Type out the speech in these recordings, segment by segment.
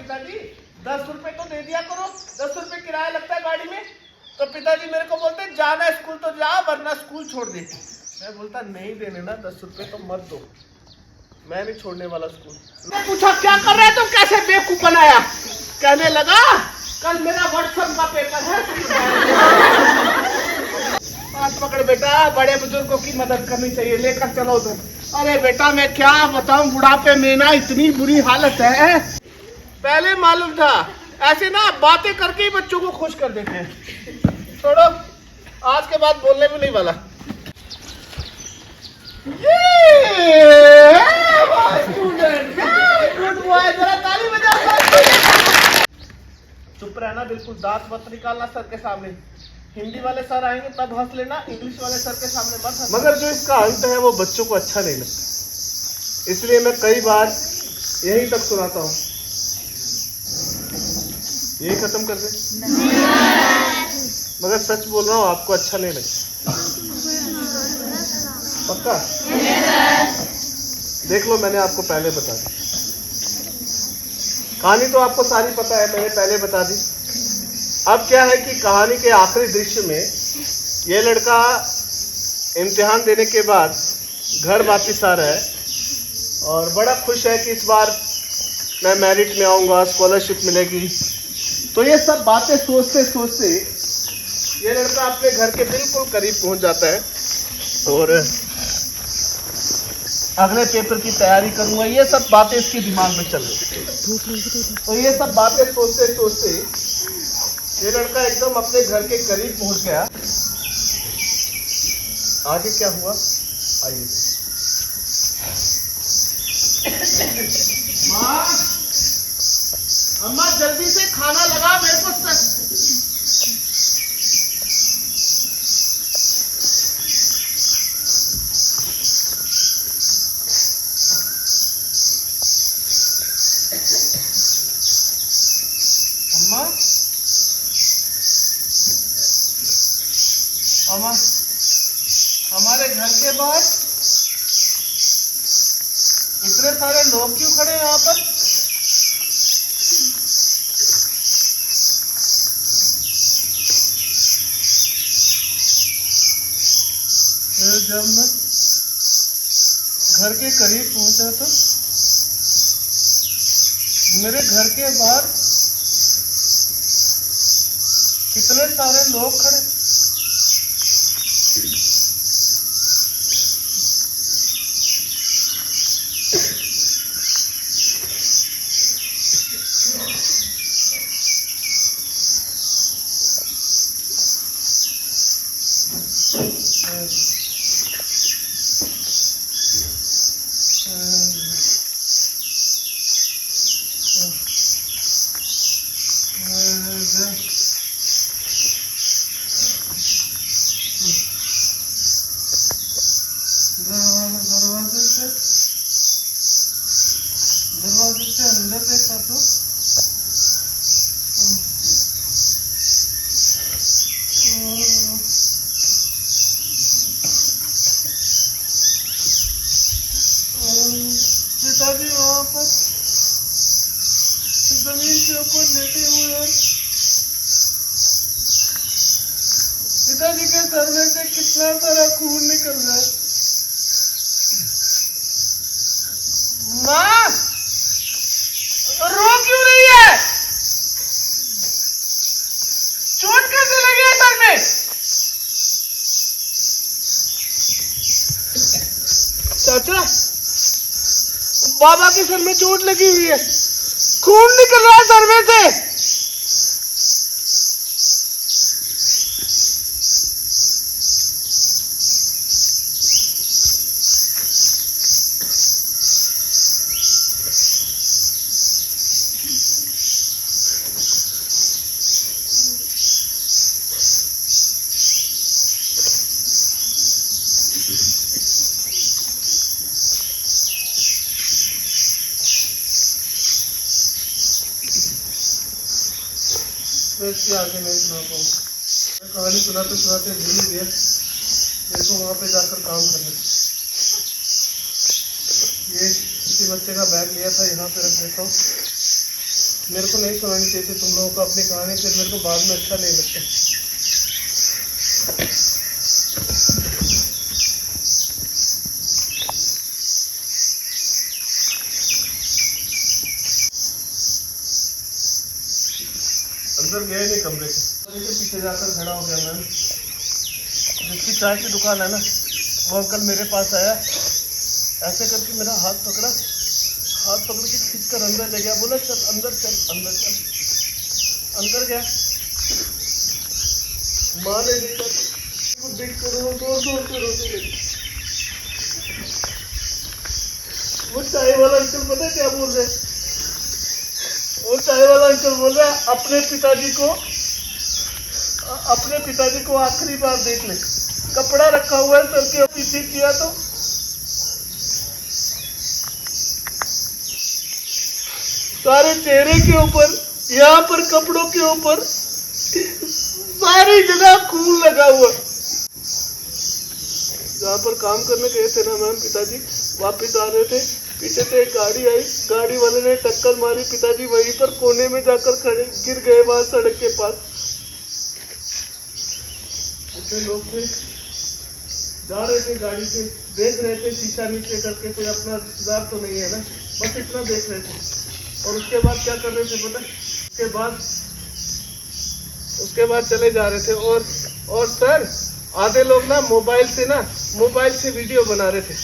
पिताजी 10 रुपए तो दे दिया करो, 10 रुपए किराया लगता है गाड़ी में। तो पिताजी मेरे को बोलते जाना स्कूल तो जा वरना स्कूल छोड़ दे। मैं बोलता नहीं देने ना 10 रुपए तो मत दो, मैं नहीं छोड़ने वाला स्कूल। मैं पूछा क्या कर रहा है तुम, कैसे बेवकूफ बनाया। कहने लगा कल मेरा व्हाट्सएप का पेपर है। हाथ पकड़ बेटा, बड़े बुजुर्गों की मदद करनी चाहिए, लेकर चलो तुम। अरे बेटा मैं क्या बताऊं, बुढ़ापे में ना इतनी बुरी हालत है। पहले मालूम था ऐसे ना बातें करके ही बच्चों को खुश कर देते हैं। छोड़ो, आज के बाद बोलने भी नहीं वाला। चुप रहना बिल्कुल, दांत मत निकालना सर के सामने। हिंदी वाले सर आएंगे तब हंस लेना, इंग्लिश वाले सर के सामने मत हंसना। मगर जो इसका अंत है वो बच्चों को अच्छा नहीं लगता, इसलिए मैं कई बार यहीं तक सुनाता हूँ। यही खत्म कर दे। मगर सच बोल रहा हूँ, आपको अच्छा नहीं लगता पक्का? देख लो, मैंने आपको पहले बता दी कहानी, तो आपको सारी पता है, मैंने पहले बता दी। अब क्या है कि कहानी के आखिरी दृश्य में ये लड़का इम्तिहान देने के बाद घर वापस आ रहा है और बड़ा खुश है कि इस बार मैं मेरिट में आऊँगा, स्कॉलरशिप मिलेगी। तो ये सब बातें सोचते सोचते ये लड़का अपने घर के बिल्कुल करीब पहुंच जाता है और अगले पेपर की तैयारी करूंगा, ये सब बातें इसके दिमाग में चल रही। तो ये सब बातें सोचते सोचते ये लड़का एकदम अपने घर के करीब पहुंच गया। आगे क्या हुआ आइए। माँ, अम्मा जल्दी से खाना लगा मेरे को। अम्मा, हमारे घर के बाहर इतने सारे लोग क्यों खड़े हैं यहाँ पर? जब मैं घर के करीब पहुंचा तो मेरे घर के बाहर कितने सारे लोग खड़े। दरवाजे से अंदर देखा तो पिताजी वहाँ पर जमीन के ऊपर लेटे हुए हैं। पिताजी के सर में से कितना सारा खून निकल रहा है। माँ, रो क्यों रही है? चोट कैसे लगी है सर में? चाचा, बाबा के सर में चोट लगी हुई है, खून निकल रहा है सर में से। मैं इसके आगे नहीं सुना पाऊंगा। मैं कहानी सुनाते सुनाते भूल ही गया मेरे को वहाँ पे जाकर काम करना। ये किसी बच्चे का बैग लिया था, यहाँ पे रख देता हूँ। मेरे को नहीं सुनानी चाहिए थी तुम लोगों को अपनी कहानी, फिर मेरे को बाद में अच्छा नहीं लगता। अंदर गया नहीं कमरे के पीछे जाकर खड़ा हो गया। मैम जिसकी चाय की दुकान है ना, वो अंकल मेरे पास आया, ऐसे करके मेरा हाथ पकड़ के खींच कर अंदर ले गया। बोला चल अंदर चल, अंदर चल। अंदर गया, माँ ने देखा तो देख कर जोर से रोते गई। वो चाय वाला अंकल पता क्या बोल रहे, वो चाय वाला अंकल बोल रहा है अपने पिताजी को आखिरी बार देख ले, कपड़ा रखा हुआ है सर के पीछे किया तो सारे चेहरे के ऊपर, यहाँ पर कपड़ों के ऊपर सारी जगह खून लगा हुआ। जहाँ पर काम करने गए थे ना मैम, पिताजी वापस आ रहे थे, पीछे से एक गाड़ी आई, गाड़ी वाले ने टक्कर मारी, पिताजी वहीं पर कोने में जाकर खड़े गिर गए वहां सड़क के पास। ऐसे लोग थे, जा रहे थे गाड़ी से, देख रहे थे शीशा नीचे करके कोई अपना रिश्तेदार तो नहीं है ना, बस इतना देख रहे थे। और उसके बाद क्या कर रहे थे पता, उसके बाद चले जा रहे थे। और सर आधे लोग ना मोबाइल से वीडियो बना रहे थे।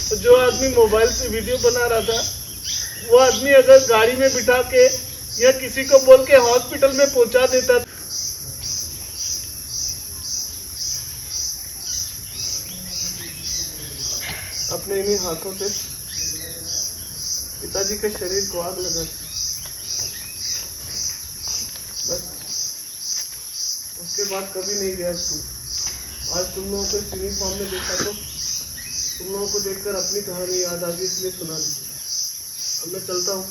तो जो आदमी मोबाइल से वीडियो बना रहा था, वो आदमी अगर गाड़ी में बिठा के या किसी को बोल के हॉस्पिटल में पहुंचा देता, अपने इन्हीं हाथों से पिताजी के शरीर को आग लगा। बस उसके बाद कभी नहीं गया स्कूल। आज तुम लोगों को यूनिफॉर्म में देखा तो तुम लोगों को देखकर अपनी कहानी याद आ गई, इसलिए सुना दी। अब मैं चलता हूँ,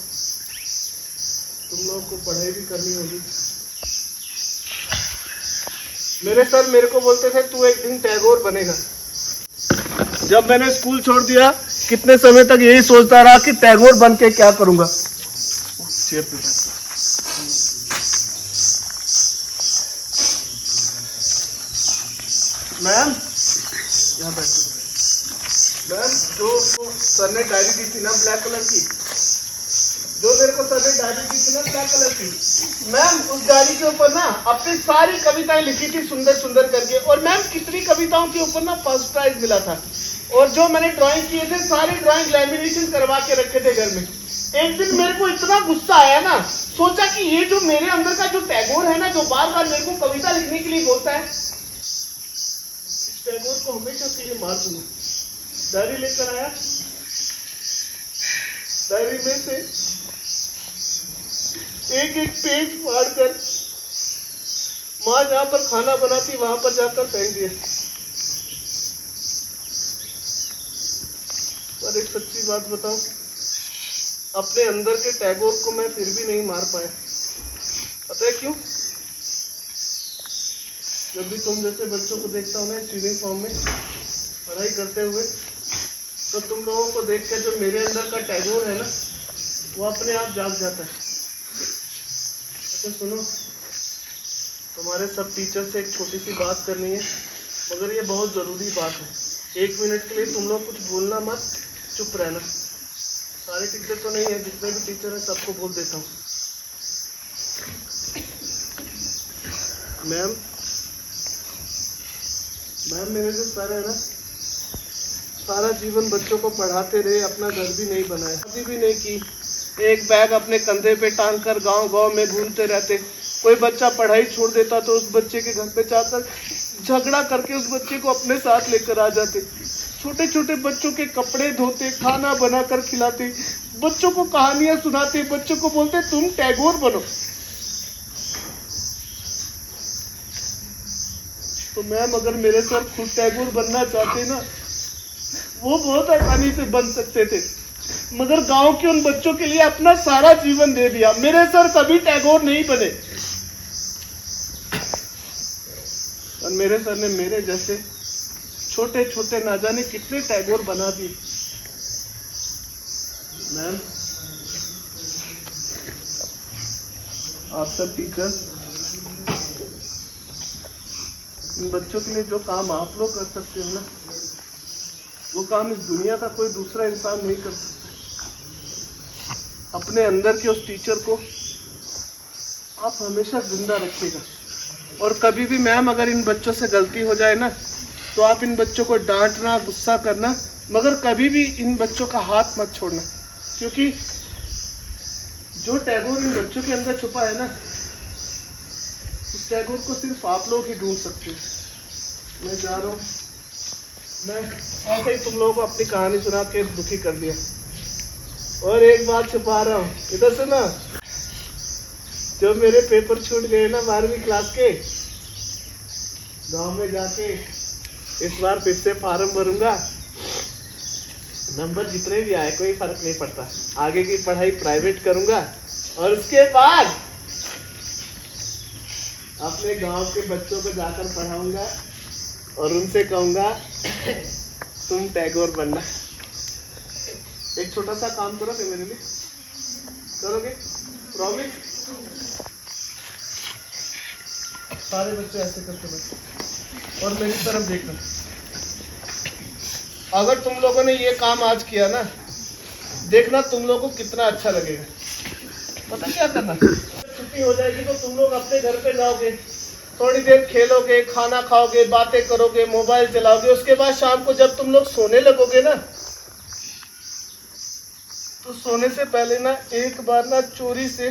तुम लोगों को पढ़ाई भी करनी होगी। मेरे सर मेरे को बोलते थे तू एक दिन टैगोर बनेगा। जब मैंने स्कूल छोड़ दिया, कितने समय तक यही सोचता रहा कि टैगोर बन के क्या करूंगा। मैम यहाँ बैठो। मैम जो सर ने डायरी दी थी ना ब्लैक कलर की, मैम उस डायरी के ऊपर ना अपनी सारी कविताएं लिखी थी सुंदर सुंदर करके। और मैम कितनी कविताओं के ऊपर ना फर्स्ट प्राइज मिला था। और जो मैंने ड्राइंग किए थे, सारी ड्राइंग लैमिनेशन करवा के रखे थे घर में। एक दिन मेरे को इतना गुस्सा आया ना, सोचा कि ये जो मेरे अंदर का जो टैगोर है ना, जो बार बार मेरे को कविता लिखने के लिए बोलता है, इस टैगोर को हमेशा के लिए मार दूंगा। डायरी लेकर आया, डायरी में से एक एक पेज फाड़कर माँ जहां पर खाना बनाती वहां पर जाकर फेंक दिया। पर एक सच्ची बात बताऊं, अपने अंदर के टैगोर को मैं फिर भी नहीं मार पाया। पता है क्यों? जब भी तुम जैसे बच्चों को देखता हूं ना यूनिफॉर्म में पढ़ाई करते हुए, तो तुम लोगों को देख के जो मेरे अंदर का टैगोर है ना, वो अपने आप जाग जाता है। अच्छा सुनो, तुम्हारे सब टीचर से एक छोटी सी बात करनी है, मगर ये बहुत ज़रूरी बात है। 1 मिनट के लिए तुम लोग कुछ बोलना मत, चुप रहना। सारे टीचर तो नहीं है, जितने भी टीचर हैं सबको बोल देता हूँ। मैम मेरे जो सर है ना, सारा जीवन बच्चों को पढ़ाते रहे, अपना घर भी नहीं बनाया, शादी भी नहीं की। एक बैग अपने कंधे पे टांग कर गाँव में घूमते रहते। कोई बच्चा पढ़ाई छोड़ देता तो उस बच्चे के घर पे जाकर झगड़ा करके उस बच्चे को अपने साथ लेकर आ जाते। छोटे छोटे बच्चों के कपड़े धोते, खाना बनाकर खिलाते, बच्चों को कहानियां सुनाते, बच्चों को बोलते तुम टैगोर बनो। तो मैम अगर मेरे सर खुद टैगोर बनना चाहते ना, वो बहुत आसानी से बन सकते थे, मगर गांव के उन बच्चों के लिए अपना सारा जीवन दे दिया। मेरे सर कभी टैगोर नहीं बने। और मेरे सर ने मेरे जैसे छोटे छोटे ना जाने कितने टैगोर बना दिए। मैम आप सब टीचर्स, इन बच्चों के लिए जो काम आप लोग कर सकते हो ना, वो काम इस दुनिया का कोई दूसरा इंसान नहीं कर सकता। अपने अंदर के उस टीचर को आप हमेशा जिंदा रखिएगा। और कभी भी मैम अगर इन बच्चों से गलती हो जाए ना, तो आप इन बच्चों को डांटना, गुस्सा करना, मगर कभी भी इन बच्चों का हाथ मत छोड़ना, क्योंकि जो टैगोर इन बच्चों के अंदर छुपा है ना, उस टैगोर को सिर्फ आप लोग ही ढूंढ सकते हैं। मैं जा रहा हूँ, मैं ऐसे ही तुम लोगों को अपनी कहानी सुना के दुखी कर दिया। और एक बात छुपा रहा हूँ, इधर से ना, जो मेरे पेपर छूट गए ना 12वीं क्लास के, गांव में जाके इस बार फिर से फार्म भरूंगा। नंबर जितने भी आए कोई फर्क नहीं पड़ता, आगे की पढ़ाई प्राइवेट करूंगा और उसके बाद अपने गांव के बच्चों को जाकर पढ़ाऊंगा और उनसे कहूंगा तुम टैगोर बनना। एक छोटा सा काम करोगे मेरे लिए? करोगे? प्रॉमिस? सारे बच्चे ऐसे करके बैठो और मेरी तरफ देखना। अगर तुम लोगों ने ये काम आज किया ना, देखना तुम लोगों को कितना अच्छा लगेगा। पता क्या करना, छुट्टी हो जाएगी तो तुम लोग अपने घर पे जाओगे, थोड़ी देर खेलोगे, खाना खाओगे, बातें करोगे, मोबाइल चलाओगे। उसके बाद शाम को जब तुम लोग सोने लगोगे ना, तो सोने से पहले ना एक बार ना चोरी से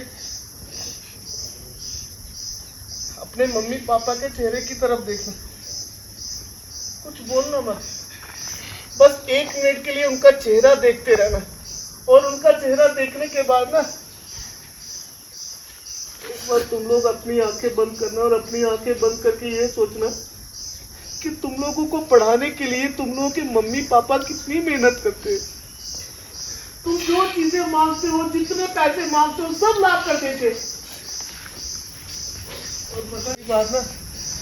अपने मम्मी पापा के चेहरे की तरफ देखना, कुछ बोलना मत, बस 1 मिनट के लिए उनका चेहरा देखते रहना। और उनका चेहरा देखने के बाद ना एक बार तुम लोग अपनी आंखें बंद करना और अपनी आंखें बंद करके ये सोचना कि तुम लोगों को पढ़ाने के लिए तुम लोगों के मम्मी पापा कितनी मेहनत करते हैं। तुम जो चीजें मांगते हो, जितने पैसे मांगते हो, सब ला कर देते। और पता की बात ना,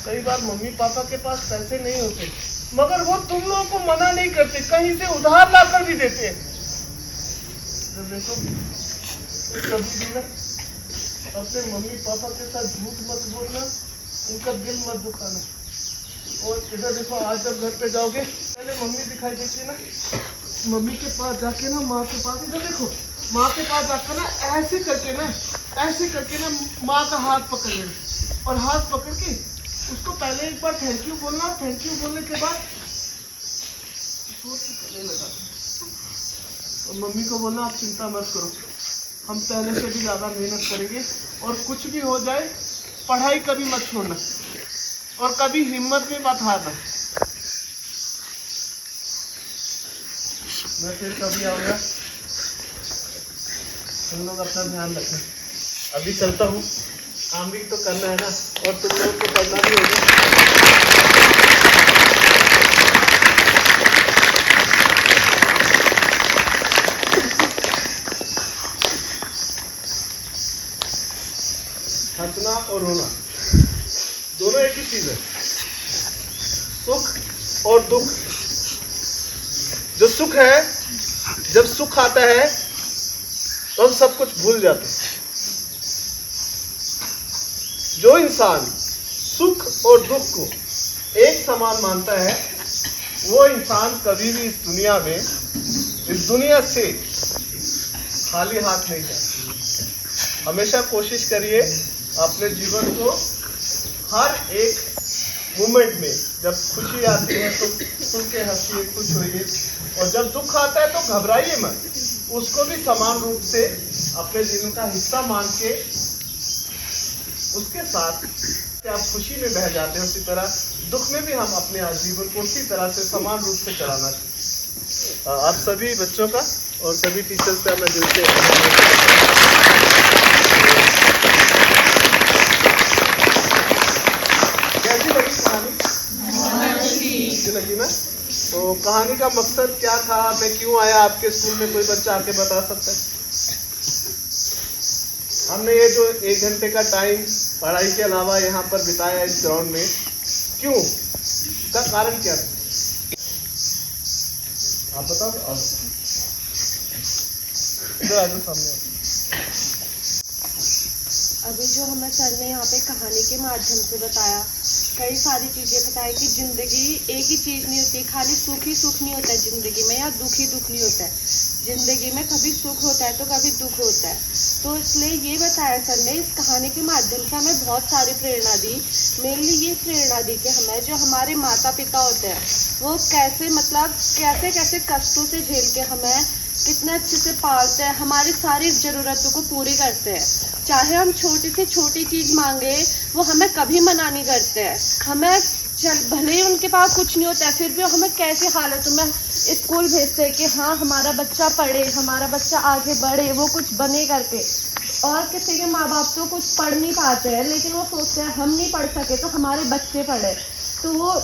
कई बार मम्मी पापा के पास पैसे नहीं होते, मगर वो तुम लोगों को मना नहीं करते, कहीं से उधार ला कर भी देते हैं। तो देखो, कभी भी ना अपने मम्मी पापा के साथ झूठ मत बोलना, उनका दिल मत दुखाना। और इधर देखो, आज जब घर पे जाओगे, पहले मम्मी दिखाई देती है ना, मम्मी के पास जाके ना, माँ के पास, इधर देखो, माँ के पास जाकर ना ऐसे करके ना माँ का हाथ पकड़ लेना और हाथ पकड़ के उसको पहले एक बार थैंक यू बोलना। थैंक यू बोलने के बाद करने लगा और मम्मी को बोलना आप चिंता मत करो, हम पहले से भी ज़्यादा मेहनत करेंगे और कुछ भी हो जाए पढ़ाई कभी मत छोड़ना और कभी हिम्मत भी मत हारना। मैं फिर कभी आऊँगा, तुम लोग अपना ध्यान रखना। अभी चलता हूँ, काम भी तो करना है ना, और तुम लोगों को पढ़ना भी होगा। हंसना और रोना दोनों एक ही चीज है, सुख और दुख। जो सुख है, जब सुख आता है तो हम सब कुछ भूल जाते हैं। जो इंसान सुख और दुख को एक समान मानता है, वो इंसान कभी भी इस दुनिया से खाली हाथ नहीं जाता। हमेशा कोशिश करिए अपने जीवन को हर एक मोमेंट में, जब खुशी आती है तो खुल के हंसिए, खुश होइए, और जब दुख आता है तो घबराइए मत, उसको भी समान रूप से अपने जीवन का हिस्सा मान के उसके साथ आप खुशी में बह जाते हैं, उसी तरह दुख में भी हम अपने जीवन को उसी तरह से समान रूप से चलाना चाहिए। आप सभी बच्चों का और सभी टीचर्स का मैं दिल से कैसी लगी कहानी? अच्छी लगी ना? तो कहानी का मकसद क्या था, मैं क्यों आया आपके स्कूल में, कोई बच्चा आके बता सकता है? हमने ये जो 1 घंटे का टाइम पढ़ाई के अलावा यहाँ पर बिताया इस ग्राउंड में, क्यों, इसका कारण क्या था? आप बताओ। इधर आ जाओ सामने। अभी जो हमें सर ने यहाँ पे कहानी के माध्यम से बताया, कई सारी चीज़ें बताई कि ज़िंदगी एक ही चीज़ नहीं होती, खाली सुख ही सुख नहीं होता है ज़िंदगी में, या दुख ही दुख नहीं होता है ज़िंदगी में। कभी सुख होता है तो कभी दुख होता है। तो इसलिए ये बताया सर ने, इस कहानी के माध्यम से हमें बहुत सारी प्रेरणा दी। मेनली ये प्रेरणा दी कि हमें जो हमारे माता पिता होते हैं वो कैसे मतलब कैसे कैसे कष्टों से झेल के हमें कितने अच्छे से पालते हैं, हमारी सारी ज़रूरतों को पूरी करते हैं। चाहे हम छोटी से छोटी चीज़ मांगे वो हमें कभी मना नहीं करते हैं। हमें भले ही उनके पास कुछ नहीं होता है फिर भी हमें कैसी हालतों में स्कूल भेजते हैं कि हाँ हमारा बच्चा पढ़े, हमारा बच्चा आगे बढ़े, वो कुछ बने करके। और किसी के माँ बाप तो कुछ पढ़ नहीं पाते हैं लेकिन वो सोचते हैं हम नहीं पढ़ सके तो हमारे बच्चे पढ़े, तो वो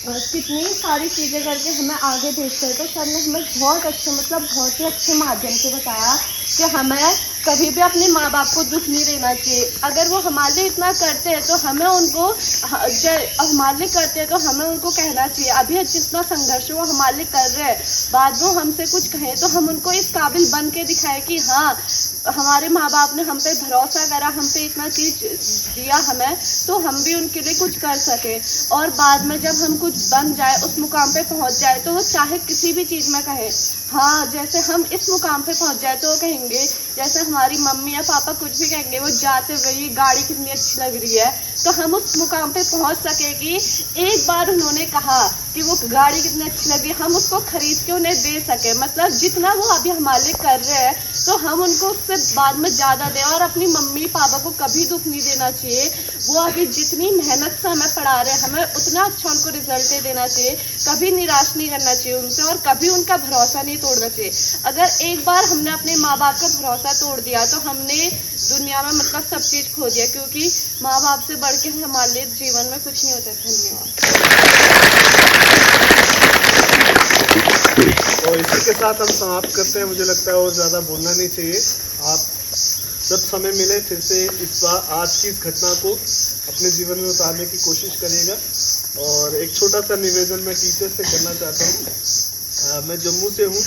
कितनी सारी चीज़ें करके हमें आगे भेजते हैं। तो सर ने हमें बहुत अच्छे मतलब बहुत ही अच्छे माध्यम से बताया कि हमें कभी भी अपने माँ बाप को दुख नहीं देना चाहिए। अगर वो हमारे लिए इतना करते हैं तो हमें उनको हमारे लिए करते हैं तो हमें उनको कहना चाहिए। अभी जितना संघर्ष वो हमारे लिए कर रहे हैं, बाद में हमसे कुछ कहें तो हम उनको इस काबिल बन के दिखाएं कि हाँ हमारे माँ बाप ने हम पे भरोसा करा, हम पे इतना चीज़ दिया हमें, तो हम भी उनके लिए कुछ कर सके। और बाद में जब हम कुछ बन जाए, उस मुकाम पे पहुंच जाए, तो वो चाहे किसी भी चीज़ में कहे, हाँ जैसे हम इस मुकाम पे पहुंच जाए तो वो कहेंगे, जैसे हमारी मम्मी या पापा कुछ भी कहेंगे, वो जाते हुए ये गाड़ी कितनी अच्छी लग रही है, तो हम उस मुकाम पे पहुंच सके कि एक बार उन्होंने कहा कि वो गाड़ी कितनी अच्छी लग रही है, हम उसको खरीद के उन्हें दे सके। मतलब जितना वो अभी हमारे लिए कर रहे हैं तो हम उनको उससे बाद में ज़्यादा दें। और अपनी मम्मी पापा को कभी दुख नहीं देना चाहिए। वो अभी जितनी मेहनत से हमें पढ़ा रहे हैं, हमें उतना अच्छा उनको रिजल्ट दे देना चाहिए। कभी निराश नहीं करना चाहिए उनसे और कभी उनका भरोसा नहीं तोड़ना चाहिए। अगर एक बार हमने अपने माँ बाप का भरोसा तोड़ दिया तो हमने दुनिया में मतलब सब चीज़ खो दिया, क्योंकि माँ बाप से बढ़ के हमारे लिए जीवन में कुछ नहीं होता। धन्यवाद। और इसी के साथ हम समाप्त करते हैं। मुझे लगता है और ज़्यादा बोलना नहीं चाहिए। आप जब समय मिले फिर से इस बार आज की इस घटना को अपने जीवन में उतारने की कोशिश करिएगा। और एक छोटा सा निवेदन मैं टीचर से करना चाहता हूँ। मैं जम्मू से हूँ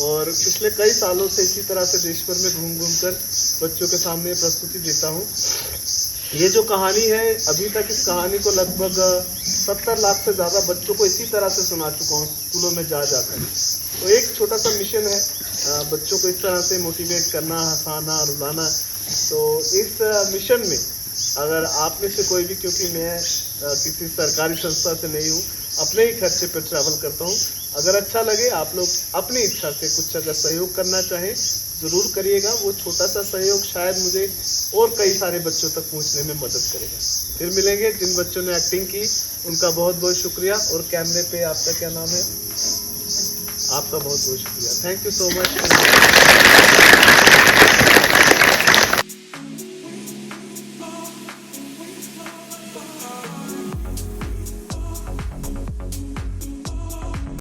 और पिछले कई सालों से इसी तरह से देश भर में घूम कर बच्चों के सामने प्रस्तुति देता हूँ। ये जो कहानी है, अभी तक इस कहानी को लगभग 70 लाख से ज़्यादा बच्चों को इसी तरह से सुना चुका हूँ स्कूलों में जाकर। तो एक छोटा सा मिशन है बच्चों को इस तरह से मोटिवेट करना, हंसाना, रुलाना। तो इस मिशन में अगर आप में से कोई भी, क्योंकि मैं किसी सरकारी संस्था से नहीं हूँ, अपने ही खर्चे पर ट्रैवल करता हूँ, अगर अच्छा लगे आप लोग अपनी इच्छा से कुछ अगर सहयोग करना चाहें ज़रूर करिएगा। वो छोटा सा सहयोग शायद मुझे और कई सारे बच्चों तक पहुंचने में मदद करेगा। फिर मिलेंगे। जिन बच्चों ने एक्टिंग की उनका बहुत बहुत शुक्रिया। और कैमरे पे आपका क्या नाम है? आपका बहुत बहुत शुक्रिया। Thank you so much.